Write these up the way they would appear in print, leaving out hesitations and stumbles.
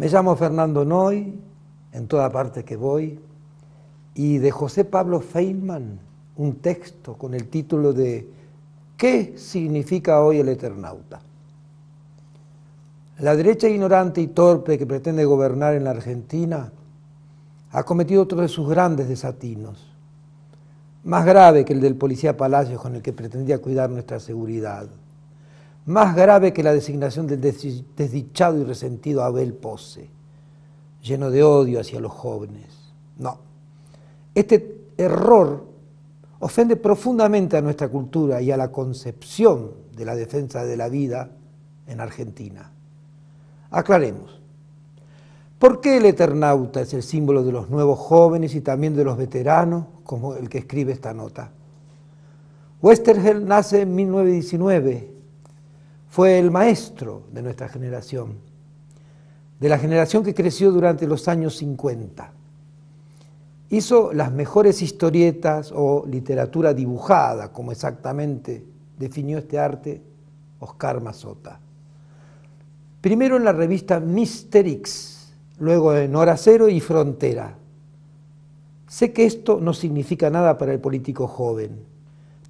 Me llamo Fernando Noy, en toda parte que voy, y de José Pablo Feynman, un texto con el título de ¿Qué significa hoy el Eternauta? La derecha ignorante y torpe que pretende gobernar en la Argentina ha cometido otro de sus grandes desatinos, más grave que el del policía Palacios con el que pretendía cuidar nuestra seguridad, más grave que la designación del desdichado y resentido Abel Pose, lleno de odio hacia los jóvenes. No, este error ofende profundamente a nuestra cultura y a la concepción de la defensa de la vida en Argentina. Aclaremos. ¿Por qué el Eternauta es el símbolo de los nuevos jóvenes y también de los veteranos, como el que escribe esta nota? Oesterheld nace en 1919, fue el maestro de nuestra generación, de la generación que creció durante los años 50. Hizo las mejores historietas o literatura dibujada, como exactamente definió este arte Oscar Mazota. Primero en la revista Mister X, luego en Hora Cero y Frontera. Sé que esto no significa nada para el político joven,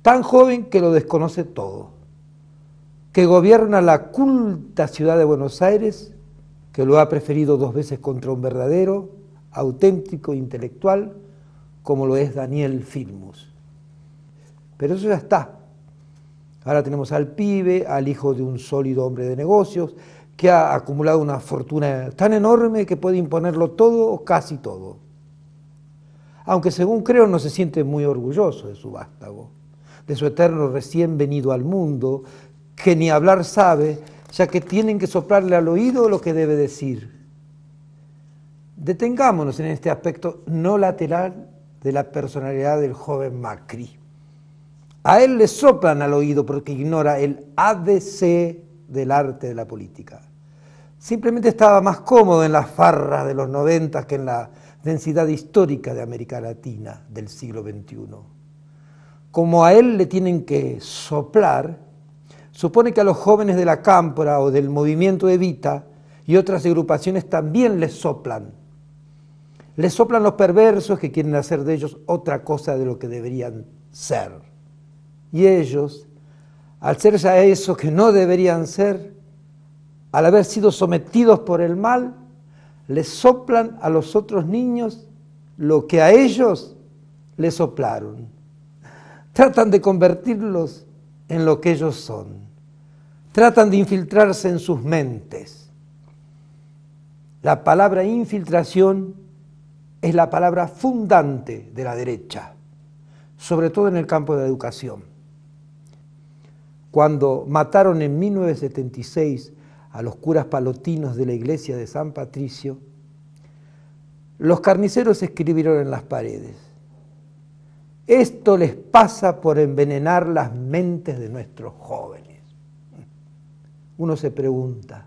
tan joven que lo desconoce todo, que gobierna la culta ciudad de Buenos Aires, que lo ha preferido 2 veces contra un verdadero, auténtico intelectual, como lo es Daniel Filmus. Pero eso ya está. Ahora tenemos al pibe, al hijo de un sólido hombre de negocios, que ha acumulado una fortuna tan enorme que puede imponerlo todo o casi todo. Aunque según creo no se siente muy orgulloso de su vástago, de su eterno recién venido al mundo, que ni hablar sabe, ya que tienen que soplarle al oído lo que debe decir. Detengámonos en este aspecto no lateral de la personalidad del joven Macri. A él le soplan al oído porque ignora el ABC del arte de la política. Simplemente estaba más cómodo en las farras de los 90 que en la densidad histórica de América Latina del siglo XXI. Como a él le tienen que soplar, supone que a los jóvenes de la Cámpora o del movimiento Evita y otras agrupaciones también les soplan. Les soplan los perversos que quieren hacer de ellos otra cosa de lo que deberían ser. Y ellos, al ser ya eso que no deberían ser, al haber sido sometidos por el mal, les soplan a los otros niños lo que a ellos les soplaron. Tratan de convertirlos en lo que ellos son. Tratan de infiltrarse en sus mentes. La palabra infiltración es la palabra fundante de la derecha, sobre todo en el campo de la educación. Cuando mataron en 1976 a los curas palotinos de la iglesia de San Patricio, los carniceros escribieron en las paredes: esto les pasa por envenenar las mentes de nuestros jóvenes. Uno se pregunta,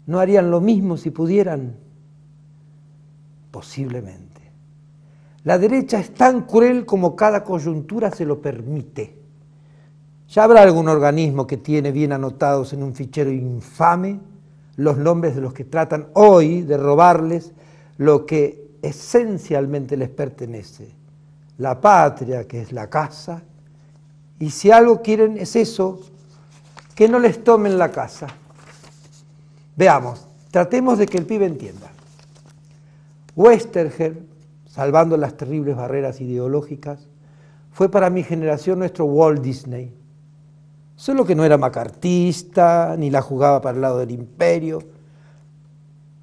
¿no harían lo mismo si pudieran? Posiblemente. La derecha es tan cruel como cada coyuntura se lo permite. Ya habrá algún organismo que tiene bien anotados en un fichero infame los nombres de los que tratan hoy de robarles lo que esencialmente les pertenece, la patria, que es la casa, y si algo quieren es eso, que no les tomen la casa. Veamos, tratemos de que el pibe entienda. Oesterheld, salvando las terribles barreras ideológicas, fue para mi generación nuestro Walt Disney. Solo que no era macartista, ni la jugaba para el lado del imperio,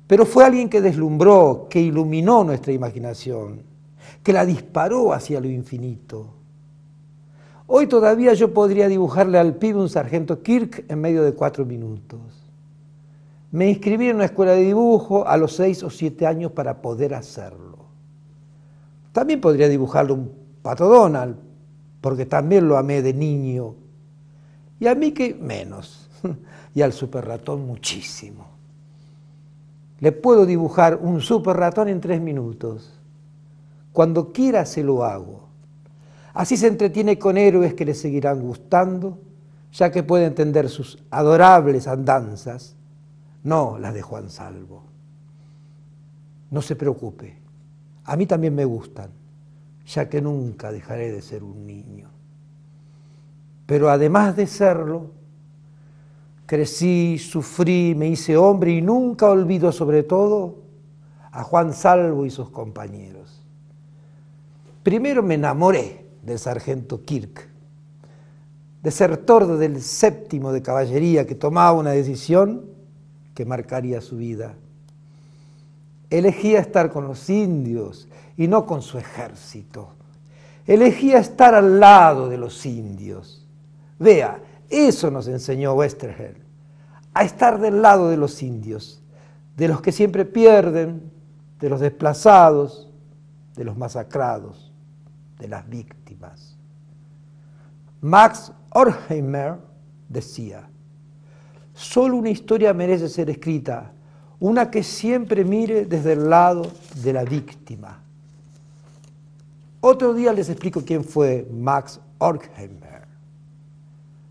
pero fue alguien que deslumbró, que iluminó nuestra imaginación, que la disparó hacia lo infinito. Hoy todavía yo podría dibujarle al pibe un sargento Kirk en medio de 4 minutos. Me inscribí en una escuela de dibujo a los 6 o 7 años para poder hacerlo. También podría dibujarle un Pato Donald, porque también lo amé de niño. Y a Mickey menos, y al Super Ratón muchísimo. Le puedo dibujar un Super Ratón en 3 minutos. Cuando quiera se lo hago. Así se entretiene con héroes que le seguirán gustando, ya que puede entender sus adorables andanzas, no las de Juan Salvo. No se preocupe, a mí también me gustan, ya que nunca dejaré de ser un niño. Pero además de serlo, crecí, sufrí, me hice hombre y nunca olvido sobre todo a Juan Salvo y sus compañeros. Primero me enamoré del sargento Kirk, desertor del 7º de caballería que tomaba una decisión que marcaría su vida. Elegía estar con los indios y no con su ejército. Elegía estar al lado de los indios. Vea, eso nos enseñó Westergel, a estar del lado de los indios, de los que siempre pierden, de los desplazados, de los masacrados, de las víctimas. Max Horkheimer decía: solo una historia merece ser escrita, una que siempre mire desde el lado de la víctima. Otro día les explico quién fue Max Horkheimer.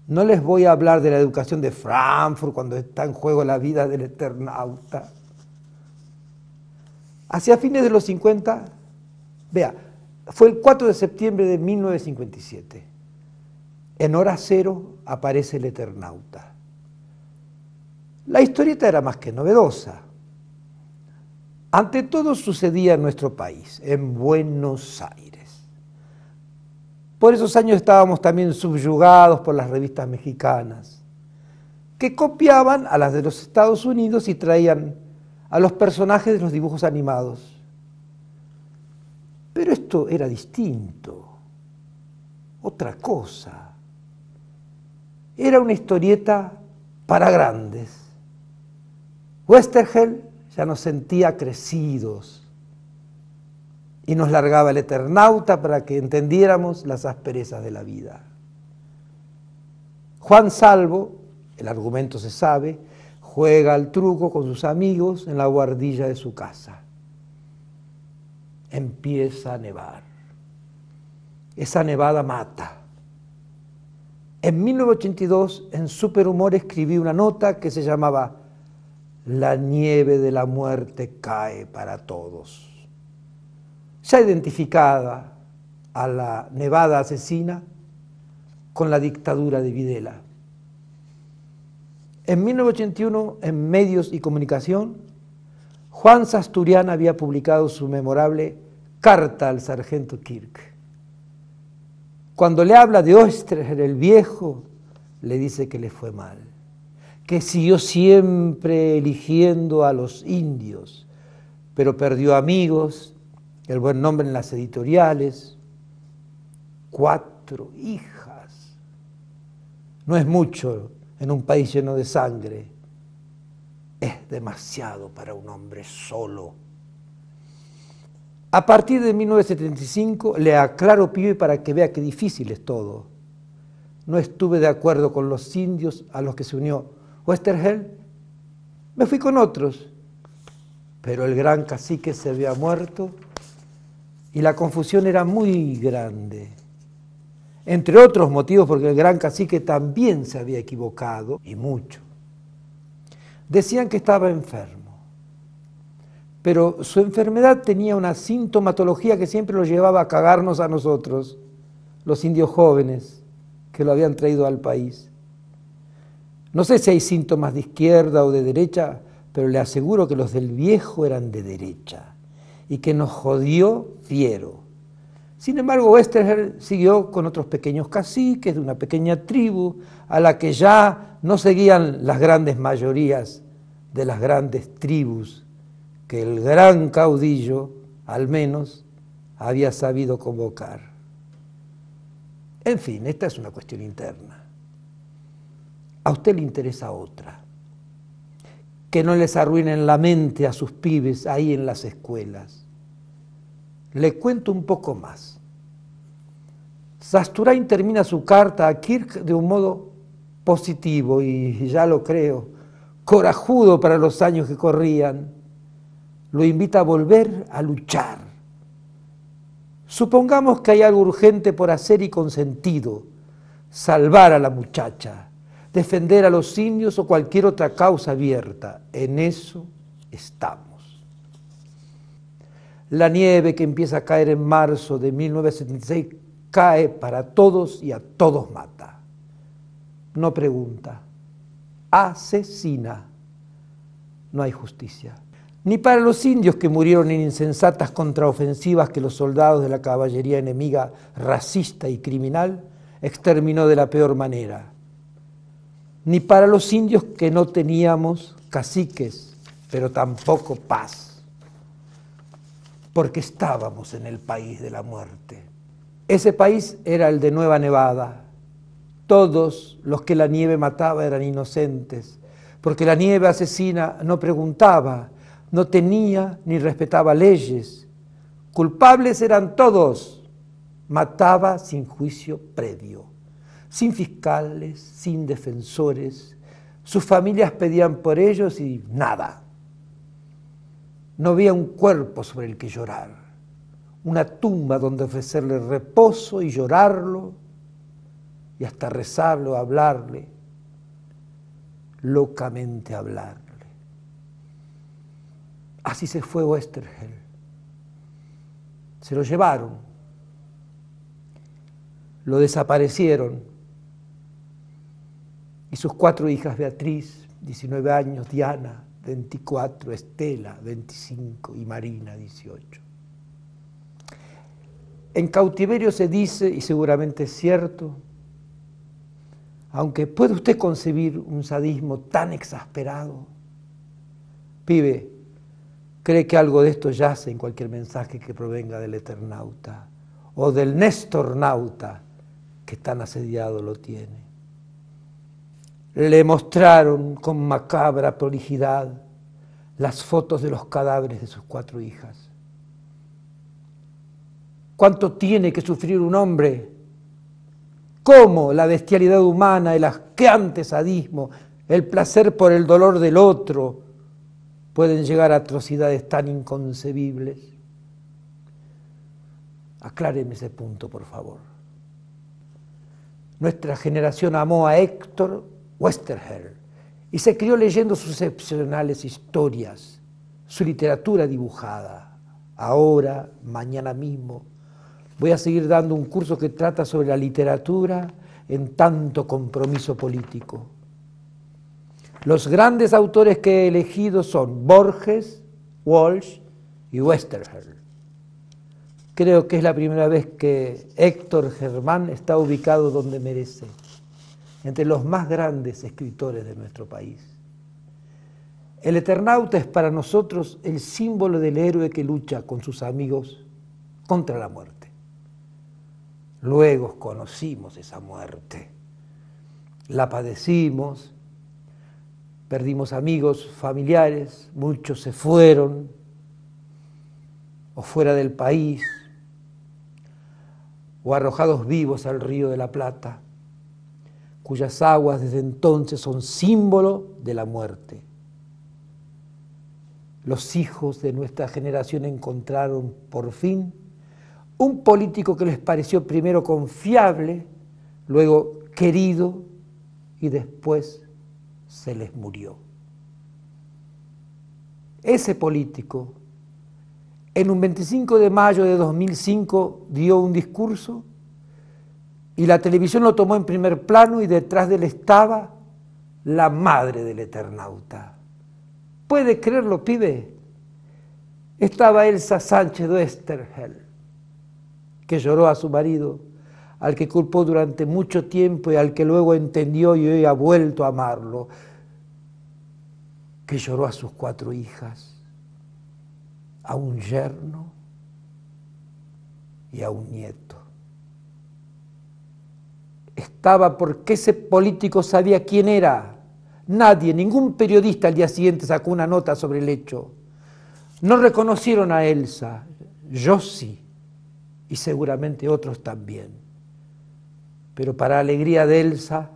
No les voy a hablar de la educación de Frankfurt cuando está en juego la vida del eternauta. Hacia fines de los 50, vea, fue el 4 de septiembre de 1957. En hora cero aparece el eternauta. La historieta era más que novedosa. Ante todo sucedía en nuestro país, en Buenos Aires. Por esos años estábamos también subyugados por las revistas mexicanas, que copiaban a las de los Estados Unidos y traían a los personajes de los dibujos animados. Pero esto era distinto, otra cosa. Era una historieta para grandes. Westergel ya nos sentía crecidos y nos largaba el eternauta para que entendiéramos las asperezas de la vida. Juan Salvo, el argumento se sabe, juega al truco con sus amigos en la buhardilla de su casa. Empieza a nevar. Esa nevada mata. En 1982, en Superhumor, escribí una nota que se llamaba La nieve de la muerte cae para todos. Ya identificada a la nevada asesina con la dictadura de Videla. En 1981, en Medios y Comunicación, Juan Sasturian había publicado su memorable Carta al sargento Kirk. Cuando le habla de Oestergel el viejo, le dice que le fue mal, que siguió siempre eligiendo a los indios, pero perdió amigos, el buen nombre en las editoriales, 4 hijas. No es mucho en un país lleno de sangre, es demasiado para un hombre solo. A partir de 1975, le aclaro, pibe, para que vea qué difícil es todo. No estuve de acuerdo con los indios a los que se unió Westergel, me fui con otros, pero el gran cacique se había muerto y la confusión era muy grande. Entre otros motivos porque el gran cacique también se había equivocado, y mucho. Decían que estaba enfermo, pero su enfermedad tenía una sintomatología que siempre lo llevaba a cagarnos a nosotros, los indios jóvenes que lo habían traído al país. No sé si hay síntomas de izquierda o de derecha, pero le aseguro que los del viejo eran de derecha y que nos jodió fiero. Sin embargo, Westergel siguió con otros pequeños caciques de una pequeña tribu a la que ya no seguían las grandes mayorías de las grandes tribus que el gran caudillo, al menos, había sabido convocar. En fin, esta es una cuestión interna. A usted le interesa otra. Que no les arruinen la mente a sus pibes ahí en las escuelas. Le cuento un poco más. Sasturain termina su carta a Kirk de un modo positivo y, ya lo creo, corajudo para los años que corrían. Lo invita a volver a luchar. Supongamos que hay algo urgente por hacer y con sentido, salvar a la muchacha, defender a los indios o cualquier otra causa abierta. En eso estamos. La nieve que empieza a caer en marzo de 1976 cae para todos y a todos mata. No pregunta, asesina. No hay justicia. Ni para los indios que murieron en insensatas contraofensivas que los soldados de la caballería enemiga racista y criminal exterminó de la peor manera. Ni para los indios que no teníamos caciques, pero tampoco paz, porque estábamos en el país de la muerte. Ese país era el de Nueva Nevada. Todos los que la nieve mataba eran inocentes, porque la nieve asesina no preguntaba, no tenía ni respetaba leyes. Culpables eran todos. Mataba sin juicio previo, sin fiscales, sin defensores. Sus familias pedían por ellos y nada. No había un cuerpo sobre el que llorar, una tumba donde ofrecerle reposo y llorarlo, y hasta rezarlo, hablarle, locamente hablarle. Así se fue Oesterheld. Se lo llevaron, lo desaparecieron, y sus 4 hijas, Beatriz, 19 años, Diana, 24, Estela, 25, y Marina, 18. En cautiverio se dice, y seguramente es cierto, aunque puede usted concebir un sadismo tan exasperado, pibe, cree que algo de esto yace en cualquier mensaje que provenga del Eternauta o del Nestornauta, que tan asediado lo tiene. Le mostraron con macabra prolijidad las fotos de los cadáveres de sus 4 hijas. ¿Cuánto tiene que sufrir un hombre? ¿Cómo la bestialidad humana, el asqueante sadismo, el placer por el dolor del otro pueden llegar a atrocidades tan inconcebibles? Acláreme ese punto, por favor. Nuestra generación amó a Héctor Oesterheld y se crió leyendo sus excepcionales historias, su literatura dibujada. Ahora, mañana mismo, voy a seguir dando un curso que trata sobre la literatura en tanto compromiso político. Los grandes autores que he elegido son Borges, Walsh y Oesterheld. Creo que es la primera vez que Héctor Germán está ubicado donde merece, entre los más grandes escritores de nuestro país. El Eternauta es para nosotros el símbolo del héroe que lucha con sus amigos contra la muerte. Luego conocimos esa muerte, la padecimos, perdimos amigos, familiares, muchos se fueron o fuera del país o arrojados vivos al río de la Plata, cuyas aguas desde entonces son símbolo de la muerte. Los hijos de nuestra generación encontraron por fin un político que les pareció primero confiable, luego querido y después se les murió. Ese político, en un 25 de mayo de 2005, dio un discurso y la televisión lo tomó en primer plano y detrás de él estaba la madre del Eternauta. ¿Puede creerlo, pibe? Estaba Elsa Sánchez de Oesterheld, que lloró a su marido, al que culpó durante mucho tiempo y al que luego entendió y hoy ha vuelto a amarlo, que lloró a sus 4 hijas, a un yerno y a un nieto. Estaba porque ese político sabía quién era. Nadie, ningún periodista al día siguiente sacó una nota sobre el hecho. No reconocieron a Elsa, yo sí, y seguramente otros también. Pero para alegría de Elsa,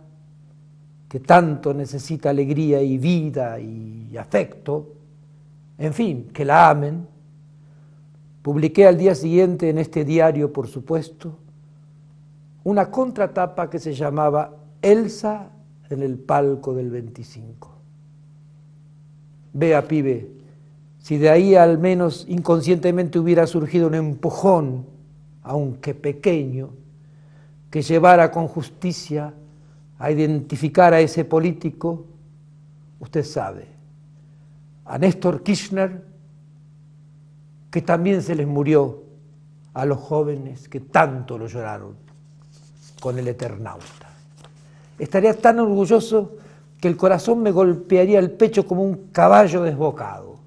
que tanto necesita alegría y vida y afecto, en fin, que la amen, publiqué al día siguiente en este diario, por supuesto, una contratapa que se llamaba Elsa en el palco del 25. Vea, pibe, si de ahí al menos inconscientemente hubiera surgido un empujón, aunque pequeño, que llevara con justicia a identificar a ese político, usted sabe, a Néstor Kirchner, que también se les murió a los jóvenes que tanto lo lloraron con el Eternauta. Estaría tan orgulloso que el corazón me golpearía el pecho como un caballo desbocado.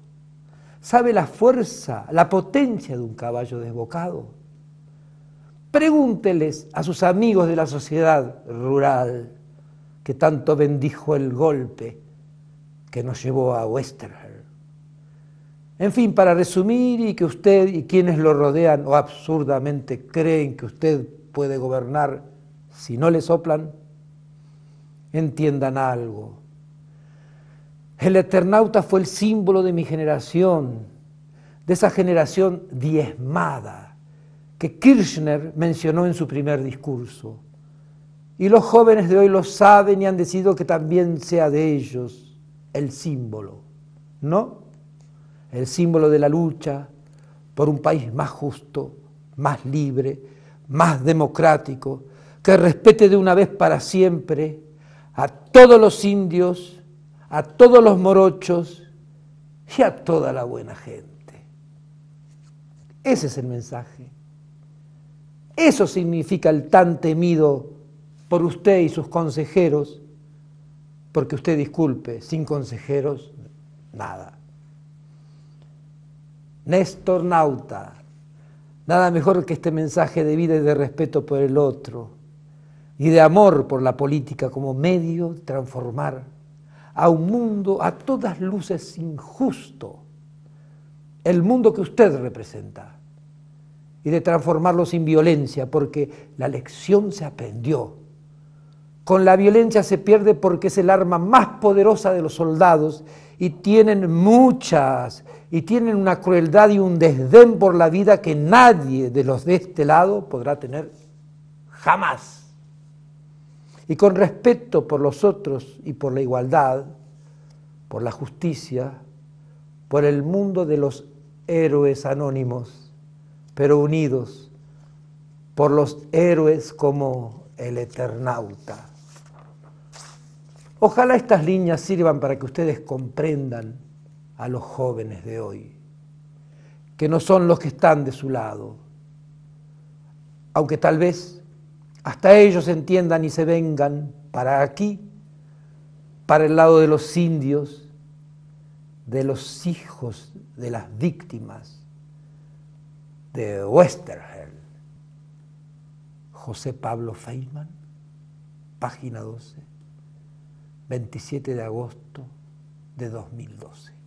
¿Sabe la fuerza, la potencia de un caballo desbocado? Pregúnteles a sus amigos de la sociedad rural que tanto bendijo el golpe que nos llevó a Westerheld. En fin, para resumir, y que usted y quienes lo rodean o absurdamente creen que usted puede gobernar si no le soplan, entiendan algo. El Eternauta fue el símbolo de mi generación, de esa generación diezmada que Kirchner mencionó en su primer discurso. Y los jóvenes de hoy lo saben y han decidido que también sea de ellos el símbolo, ¿no? El símbolo de la lucha por un país más justo, más libre, más democrático, que respete de una vez para siempre a todos los indios, a todos los morochos y a toda la buena gente. Ese es el mensaje. Eso significa el tan temido por usted y sus consejeros, porque usted, disculpe, sin consejeros, nada. Néstor Nauta, nada mejor que este mensaje de vida y de respeto por el otro y de amor por la política como medio de transformar a un mundo a todas luces injusto, el mundo que usted representa, y de transformarlo sin violencia, porque la lección se aprendió. Con la violencia se pierde porque es el arma más poderosa de los soldados y tienen muchas, y tienen una crueldad y un desdén por la vida que nadie de los de este lado podrá tener jamás. Y con respeto por los otros y por la igualdad, por la justicia, por el mundo de los héroes anónimos, pero unidos por los héroes como el Eternauta. Ojalá estas líneas sirvan para que ustedes comprendan a los jóvenes de hoy, que no son los que están de su lado, aunque tal vez hasta ellos entiendan y se vengan para aquí, para el lado de los indios, de los hijos de las víctimas de Westerheld. José Pablo Feynman, página 12, 27 de agosto de 2012.